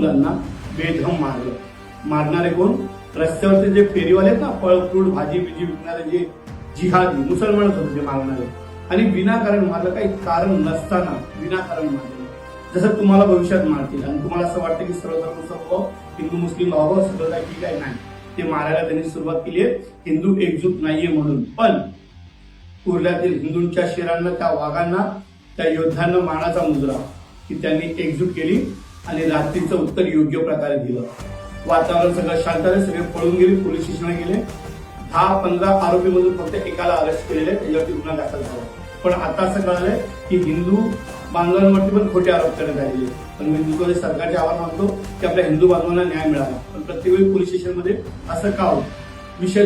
मुलांना बेदम मारलं. मारणारे कोण? रस्त्यावरचे जे फेरीवाले आहेत ना, फळ फ्रूट भाजी बिजी विकणारे जे जिहादी मुसलमानच होते ते मारणारे. आणि विनाकारण मारलं, काही कारण नसताना विनाकारण मारलं. जसं तुम्हाला भविष्यात मारतील आणि तुम्हाला असं वाटतं की सर्व धर्म सर्व हिंदू मुस्लिम व्हावं, सगळं काही ठीक आहे. नाही, ते मारायला त्यांनी सुरुवात केली आहे हिंदू एकजूट नाहीये म्हणून. पण कुर्ल्यातील हिंदूंच्या शिरांना, त्या वाघांना, त्या योद्ध्यांना मानाचा मुजरा की त्यांनी एकजूट केली आणि रात्रीचं उत्तर योग्य प्रकारे दिलं. वातावरण सगळं शांत झालं, सगळे पळून गेले, पोलीस स्टेशनला गेले. 10-15 आरोपीमधून फक्त एकाला अरेस्ट केलेले, त्याच्यावरती गुन्हा दाखल झाला. पण आता असं कळालंय की हिंदू बांधवांवरती पण खोटे आरोप करण्यात आलेले. पण मी हिंदुत्वादी सरकारचे आभार मानतो की आपल्या हिंदू बांधवांना न्याय मिळाला. पण प्रत्येक वेळी पोलीस स्टेशनमध्ये असं का होतं? विषय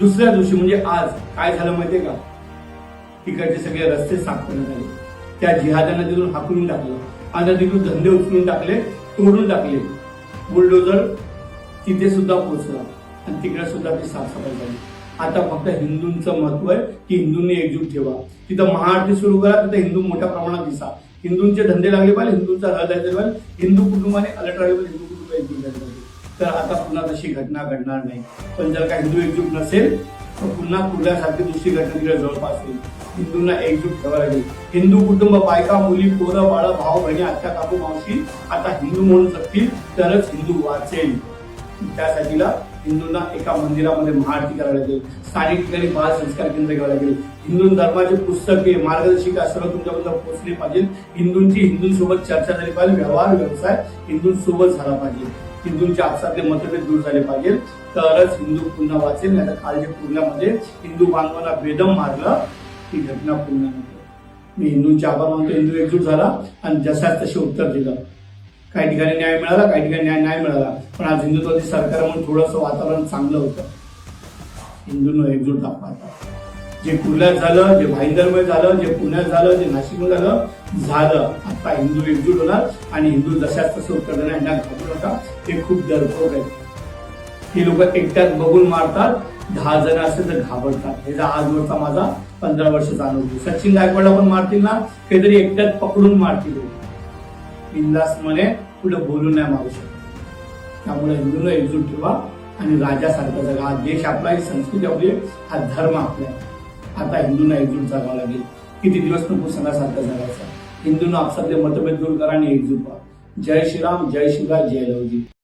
दुसऱ्या दिवशी म्हणजे आज काय झालं माहितीये का? तिकडचे सगळे रस्ते साफ करण्यात आले. त्या जिहाद्यांना तिथून हाकलून टाकलं आणि तिथून धंदे उचलून टाकले, तोडून टाकले. बुलडोजर तिथे सुद्धा पोहोचला आणि तिकडे सुद्धा ती साफसफाई झाली. आता फक्त हिंदूंचं महत्व आहे की हिंदूंनी एकजूट ठेवा. तिथं महाआरती सुरू करा, तिथं हिंदू मोठ्या प्रमाणात दिसा. हिंदूंचे धंदे लागले पाहिजे, हिंदूंचा रहदारी पाहिजे, हिंदू कुटुंबाने अलर्ट राहिले पाहिजे, हिंदू कुटुंब एकजूट झाले पाहिजे. तर आता पुन्हा तशी घटना घडणार नाही. पण जर का हिंदू एकजूट नसेल तर पुन्हा कुर्ल्यासारखी दुसरी घटना तिकडे जवळपास होईल. हिंदूंना एकजूट ठेवायला लागेल. हिंदू कुटुंब, बायका, मुली, पोरं, बाळ, भाऊ बहिणी, आत्या, काकू, मावशी आता हिंदू म्हणून जगतील तरच हिंदू वाचेल. त्यासाठीला हिंदूंना एका मंदिरामध्ये महाआरती करावी लागेल. स्थानिक ठिकाणी बाल संस्कार केंद्र घ्यावं लागेल. हिंदू धर्माचे पुस्तके, मार्गदर्शिका सर्व तुमच्याबद्दल पोहोचली पाहिजे. हिंदूंसोबत चर्चा झाली पाहिजे. व्यवहार व्यवसाय हिंदूंसोबत झाला पाहिजे. हिंदूंच्या आपसातले मतभेद दूर झाले पाहिजे. तरच हिंदू पुन्हा वाचेल. नाही तर काल जे कुर्ल्यामध्ये हिंदू बांधवांना बेदम मारलं, ती घटना पुन्हा नको. मी हिंदूंचे आभार मानतो. हिंदू एकजूट झाला आणि जशाच तसे उत्तर दिलं. काही ठिकाणी न्याय मिळाला, काही ठिकाणी न्याय नाही मिळाला. पण आज हिंदुत्वादी सरकार म्हणून थोडंसं वातावरण चांगलं होतं. हिंदूंना एकजूट दाखवा. जे कुर्ल्यात झालं, जे भाईंदरमध्ये झालं, जे पुण्यात झालं, जे नाशिकमध्ये झालं, आता हिंदू एकजूट होणार आणि हिंदू जशाच तसं उत्तर देणार. यांना घाबरू नका, ते खूप डरपोक आहेत. ही लोक एकट्यात बघून मारतात, 10 जण असेल तर घाबरतात. ह्याचा आजवरचा माझा 15 वर्षाचा अनुभव. सचिन गायकवाडला पण मारतील ना, काहीतरी एकट्यात पकडून मारतील. बिंदास म्हणे पुढे बोलून नाही मारू शकत. त्यामुळे हिंदूंना एकजूट ठेवा आणि राजासारखा जगा. हा देश आपला, ही संस्कृती आपली, हा धर्म आपला. आता हिंदूंना एकजूट जगावं लागेल. किती दिवस नको सणासारखं जगायचं. हिंदूंना आपसातले मतभेद दूर करा आणि एकजूट व्हा. जय श्रीराम, जय शिवराय, जय लवजी.